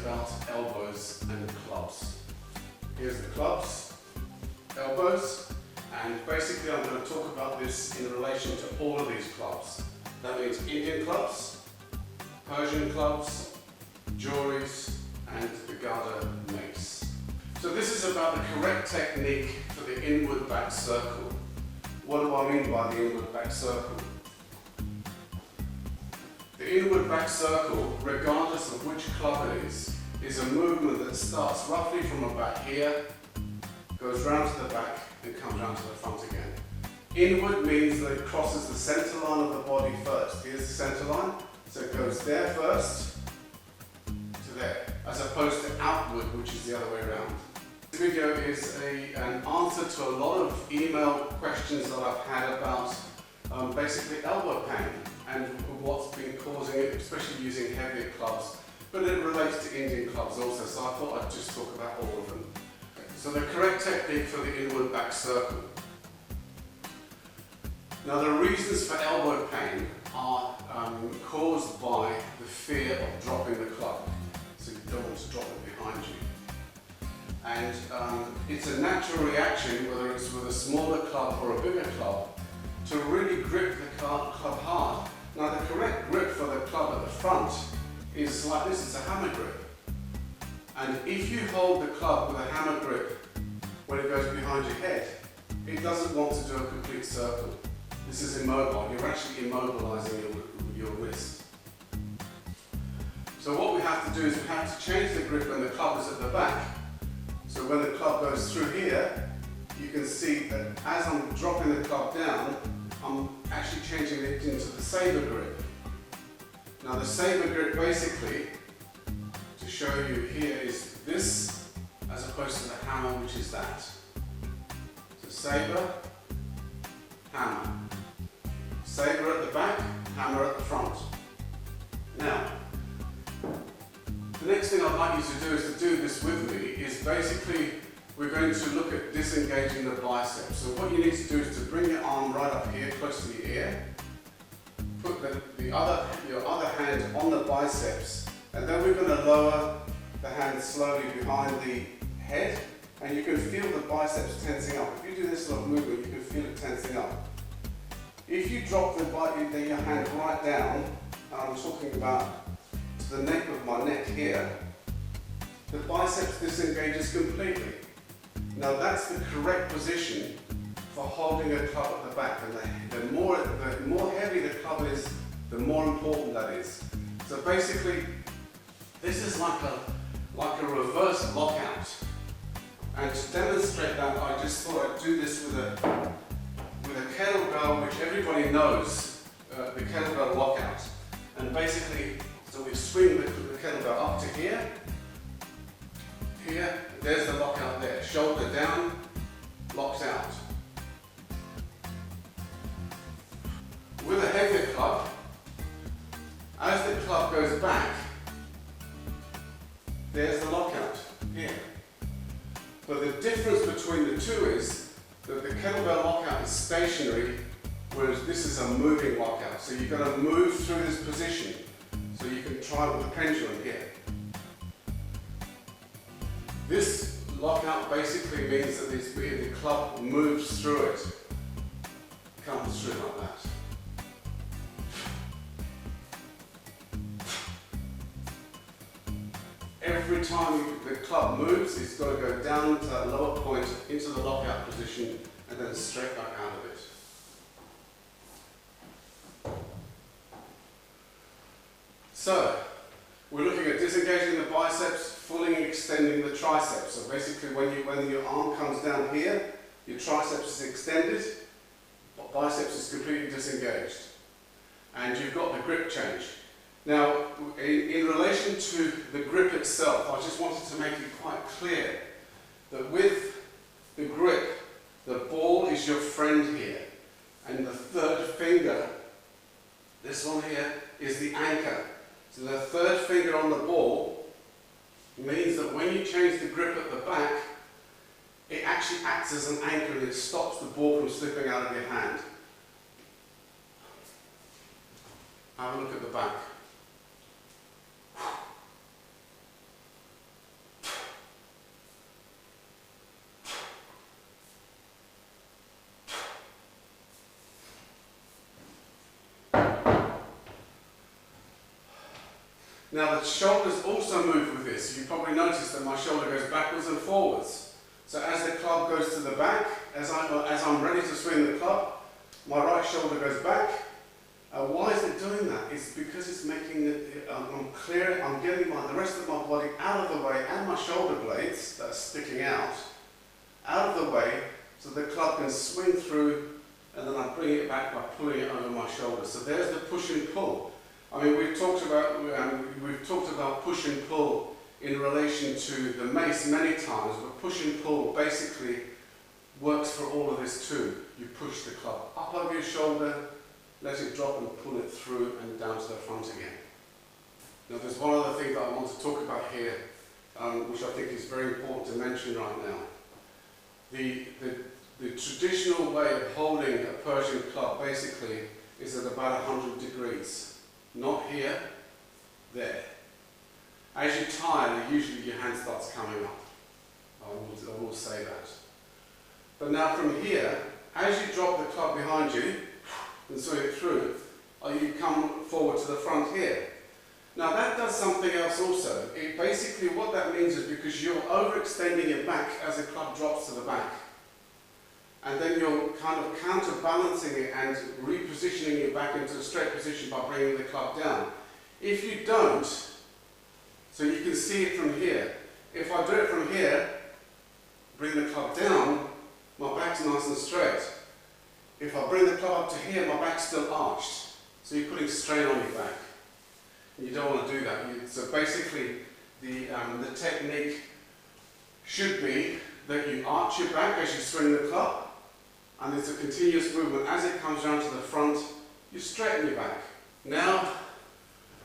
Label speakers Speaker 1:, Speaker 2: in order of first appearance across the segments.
Speaker 1: about elbows and clubs. Here's the clubs, elbows, and basically I'm going to talk about this in relation to all of these clubs. That means Indian clubs, Persian clubs, Joris and the Gada Mace. So this is about the correct technique for the inward back circle. What do I mean by the inward back circle? The inward back circle, regardless of which club it is a movement that starts roughly from about here, goes round to the back and comes round to the front again. Inward means that it crosses the centre line of the body first. Here's the centre line, so it goes there first to there, as opposed to outward, which is the other way around. This video is an answer to a lot of email questions that I've had about basically elbow pain and what's been causing it, especially using heavier clubs, but it relates to Indian clubs also, so I thought I'd just talk about all of them. So the correct technique for the inward back circle. Now the reasons for elbow pain are caused by the fear of dropping the club, so you don't want to drop it behind you. And it's a natural reaction, whether it's with a smaller club or a bigger club, to really grip the club hard. Now the correct grip for the club at the front is like this, it's a hammer grip. And if you hold the club with a hammer grip when it goes behind your head, it doesn't want to do a complete circle. This is immobile, you're actually immobilizing your wrist. So what we have to do is we have to change the grip when the club is at the back. So when the club goes through here, you can see that as I'm dropping the club down, I'm actually changing it into the saber grip. Now the saber grip basically, to show you here, is this as opposed to the hammer, which is that. So saber, hammer. Saber at the back, hammer at the front. Now, the next thing I'd like you to do is to do this with me is basically we're going to look at disengaging the biceps. So what you need to do is to bring your arm right up here close to the ear, put your other hand on the biceps, and then we're going to lower the hand slowly behind the head, and you can feel the biceps tensing up. If you do this little movement, you can feel it tensing up. If you drop your hand right down, and I'm talking about to the neck of my neck here, the biceps disengages completely. Now that's the correct position for holding a club at the back, and the more heavy the club is, the more important that is. So basically, this is like a reverse lockout. And to demonstrate that, I just thought I'd do this with a kettlebell, which everybody knows, the kettlebell lockout. And basically, so we swing the kettlebell up to here, there's the lockout there. Shoulder down, locks out. With a heavier club, as the club goes back, there's the lockout here. But the difference between the two is that the kettlebell lockout is stationary, whereas this is a moving lockout. So you've got to move through this position. So you can try with the pendulum here. This lockout basically means that the club moves through it, comes through like that. Every time the club moves, it's got to go down to that lower point, into the lockout position, and then straight back out of it. So, we're looking at disengaging the biceps, fully extending the triceps. So basically when your arm comes down here, your triceps is extended, but biceps is completely disengaged. And you've got the grip change. Now, in relation to the grip itself, I just wanted to make it quite clear that with the grip, the ball is your friend here. And the third finger, this one here, is the anchor. So the third finger on the ball means that when you change the grip at the back, it actually acts as an anchor and it stops the ball from slipping out of your hand. Have a look at the back. Now the shoulders also move with this. You probably noticed that my shoulder goes backwards and forwards. So as the club goes to the back, as I'm ready to swing the club, my right shoulder goes back. Why is it doing that? It's because it's making it, I'm getting the rest of my body out of the way, and my shoulder blades that are sticking out of the way, so the club can swing through, and then I bring it back by pulling it over my shoulder. So there's the push and pull. I mean, we've talked about push and pull in relation to the mace many times, but push and pull basically works for all of this too. You push the club up over your shoulder, let it drop and pull it through and down to the front again. Now there's one other thing that I want to talk about here, which I think is very important to mention right now. The traditional way of holding a Persian club basically is at about 100 degrees. Not here, there. As you tire, usually your hand starts coming up. I will say that. But now from here, as you drop the club behind you and swing it through, you come forward to the front here. Now that does something else also. Basically what that means is because you're overextending your back as the club drops to the back. And then you're kind of counterbalancing it and repositioning it back into a straight position by bringing the club down. If you don't, so you can see it from here. If I do it from here, bring the club down, my back's nice and straight. If I bring the club up to here, my back's still arched. So you're putting strain on your back. And you don't want to do that. So basically, the technique should be that you arch your back as you swing the club, and it's a continuous movement. As it comes down to the front, you straighten your back. Now,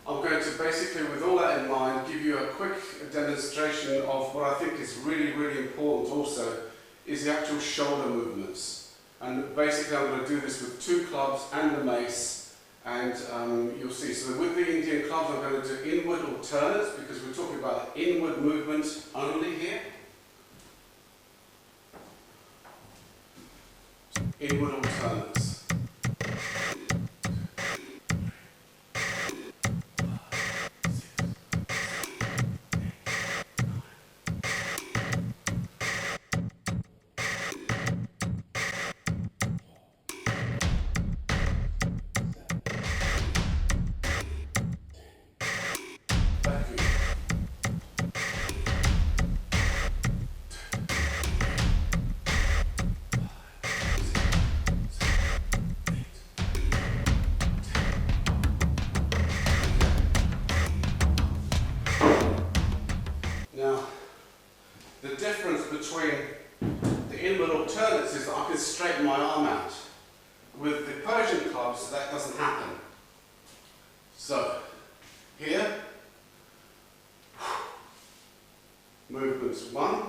Speaker 1: I'm going to basically, with all that in mind, give you a quick demonstration of what I think is really, really important also, is the actual shoulder movements. And basically I'm going to do this with two clubs and the mace, and you'll see. So with the Indian clubs I'm going to do inward alternates, because we're talking about inward movement only here. Inward alternates. Now, the difference between the inward alternates is that I can straighten my arm out. With the Persian clubs, that doesn't happen. So, here, movements 1,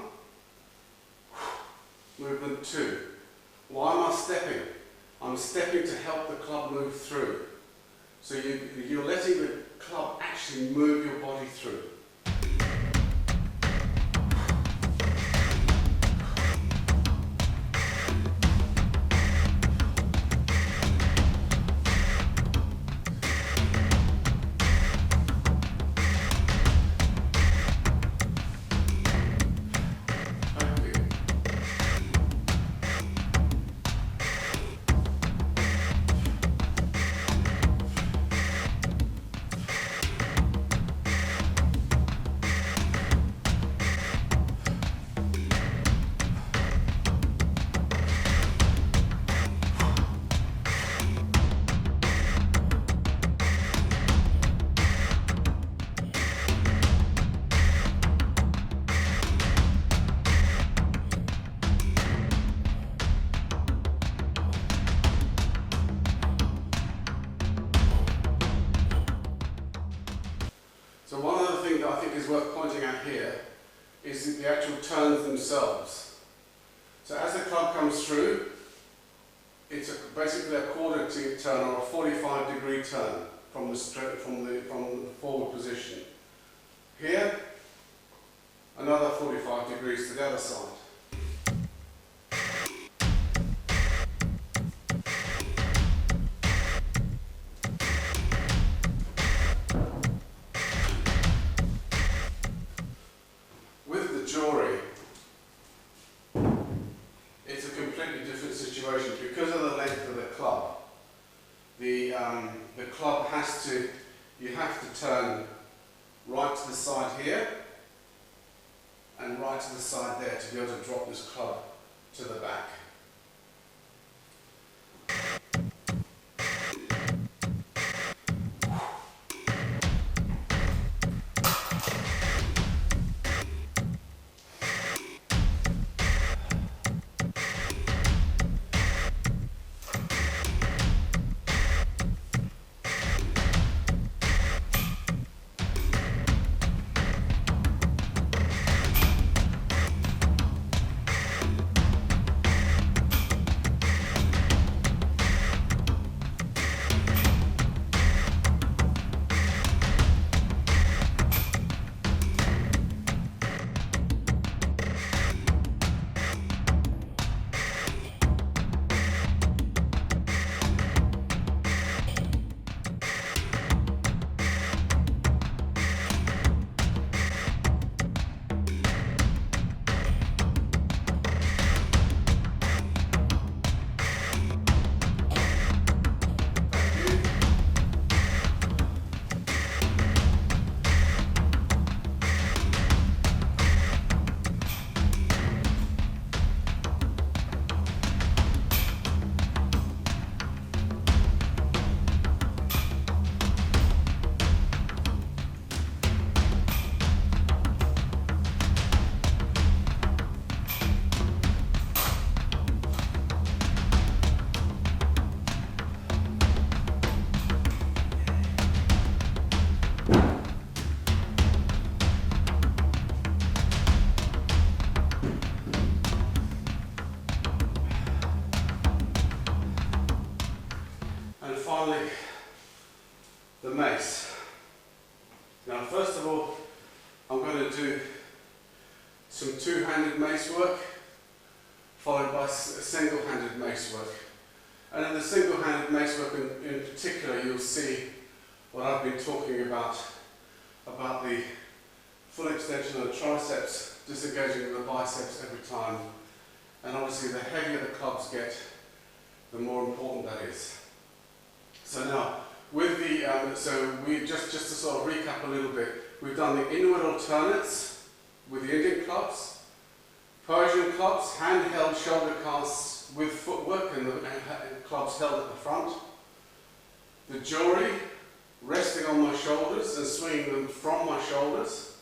Speaker 1: movement 2. Why am I stepping? I'm stepping to help the club move through. So you're letting the club actually move your body through. So one other thing that I think is worth pointing out here is the actual turns themselves. So as the club comes through, it's basically a quarter turn or a 45-degree turn from the forward position. Here, another 45 degrees to the other side. completely different situation. Because of the length of the club, the club has to, you have to turn right to the side here and right to the side there to be able to drop this club to the back. And finally, the mace. Now, first of all, I'm going to do some two-handed mace work, followed by single-handed mace work. And in the single-handed mace work in particular, you'll see what I've been talking about the full extension of the triceps, disengaging of the biceps every time. And obviously, the heavier the clubs get, the more important that is. So now, with the, just to sort of recap a little bit, we've done the inward alternates with the Indian clubs, Persian clubs, handheld shoulder casts with footwork and the clubs held at the front, the Jori, resting on my shoulders and swinging them from my shoulders,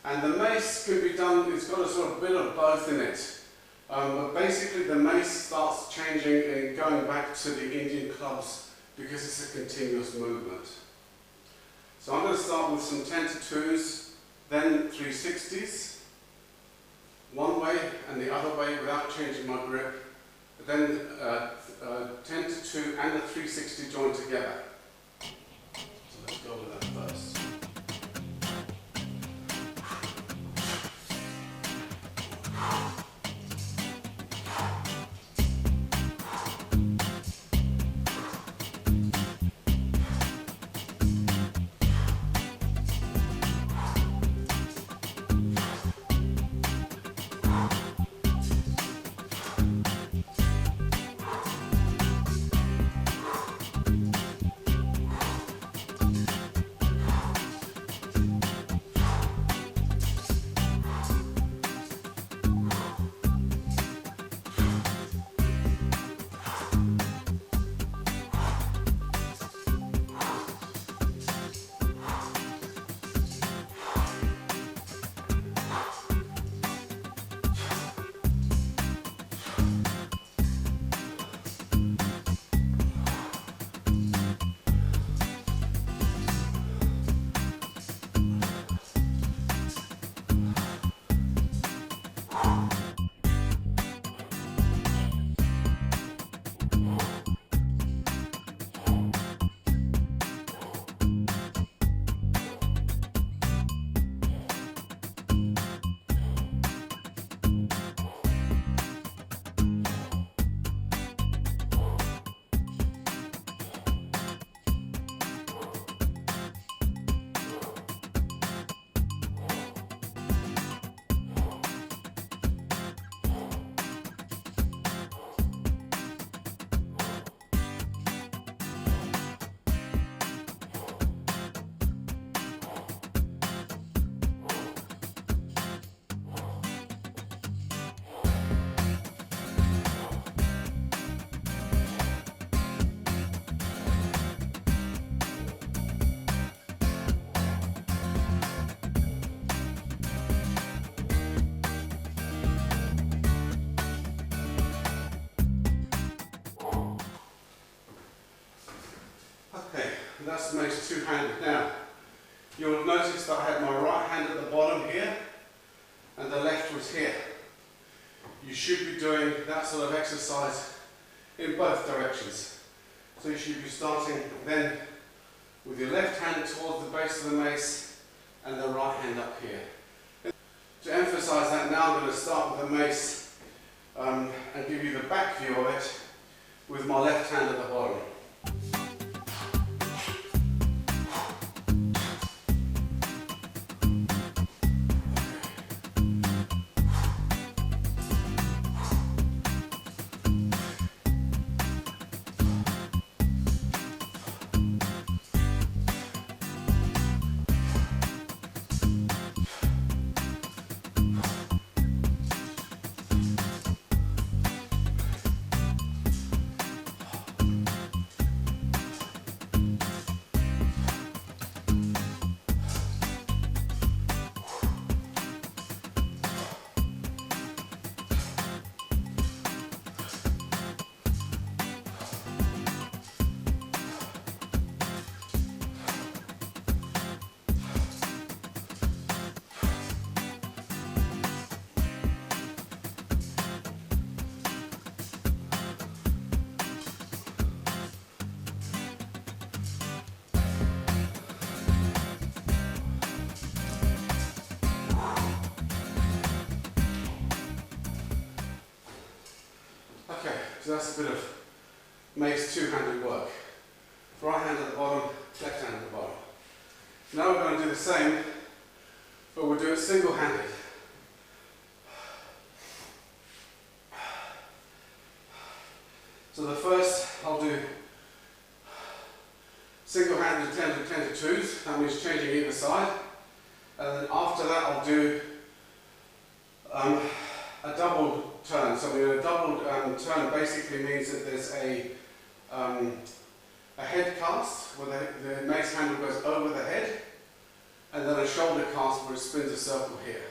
Speaker 1: and the mace can be done, it's got a sort of bit of both in it, but basically the mace starts changing and going back to the Indian clubs because it's a continuous movement. So I'm going to start with some 10 to 2s, then 360s, one way and the other way without changing my grip, then 10 to 2 and a 360 joined together. So let's go with that first. that's mace two-handed. Now, you'll notice that I had my right hand at the bottom here, and the left was here. You should be doing that sort of exercise in both directions. So you should be starting then with your left hand towards the base of the mace and the right hand up here. To emphasize that, now I'm going to start with the mace and give you the back view of it with my left hand at the bottom. So that's a bit of mace two-handed work. Right hand at the bottom, left hand at the bottom. Now we're going to do the same, but we'll do it single-handed. So the first, I'll do single-handed 10 to 2s, that means changing either side. And then after that I'll do a double turn. So a double turn basically means that there's a head cast where the mace handle goes over the head, and then a shoulder cast where it spins a circle here.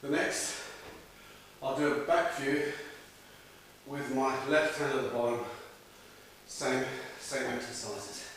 Speaker 1: The next, I'll do a back view with my left hand at the bottom, same exercises.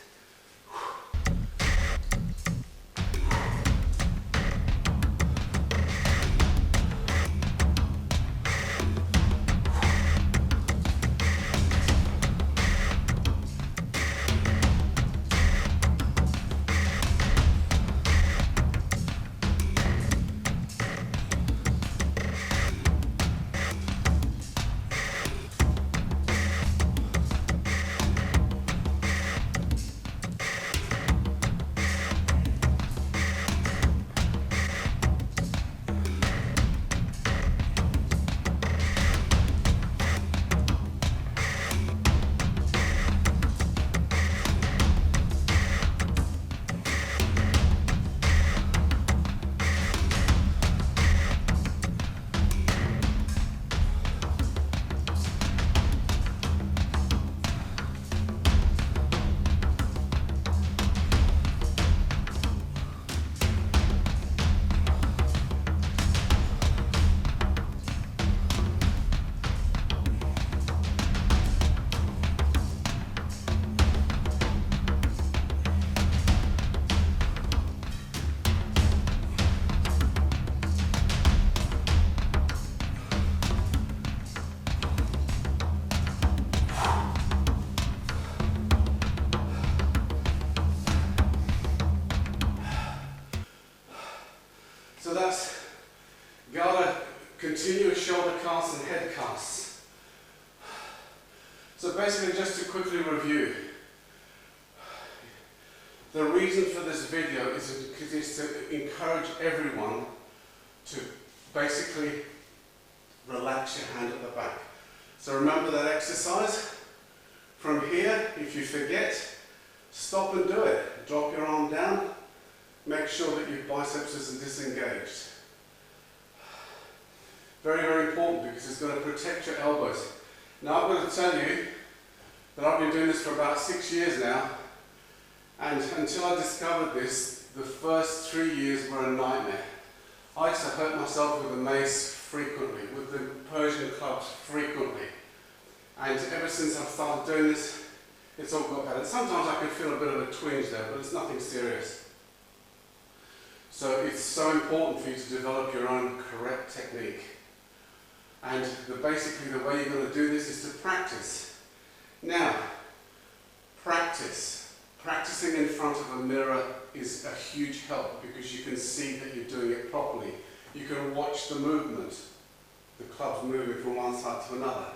Speaker 1: So basically, just to quickly review, the reason for this video is to encourage everyone to basically relax your hand at the back. So remember that exercise. From here, if you forget, stop and do it. Drop your arm down. Make sure that your biceps isn't disengaged. Very, very important because it's going to protect your elbows. Now I'm going to tell you that I've been doing this for about 6 years now, and until I discovered this, the first 3 years were a nightmare. I used to hurt myself with the mace frequently, with the Persian Clubs frequently. And ever since I've started doing this, it's all got better. Sometimes I can feel a bit of a twinge there, but it's nothing serious. So it's so important for you to develop your own correct technique. And basically the way you're going to do this is to practice. Now, practicing in front of a mirror is a huge help because you can see that you're doing it properly. You can watch the movement, the clubs moving from one side to another.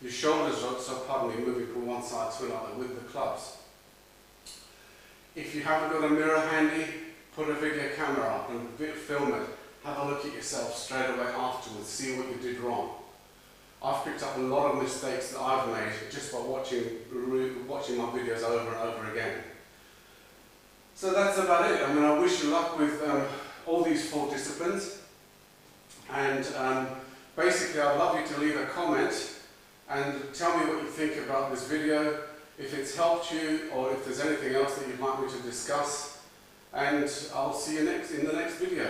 Speaker 1: Your shoulders are moving from one side to another with the clubs. If you haven't got a mirror handy, put a video camera up and film it. Have a look at yourself straight away afterwards, see what you did wrong. I've picked up a lot of mistakes that I've made just by watching my videos over and over again. So that's about it. I mean, I wish you luck with all these 4 disciplines. And basically, I'd love you to leave a comment and tell me what you think about this video, if it's helped you or if there's anything else that you'd like me to discuss. And I'll see you in the next video.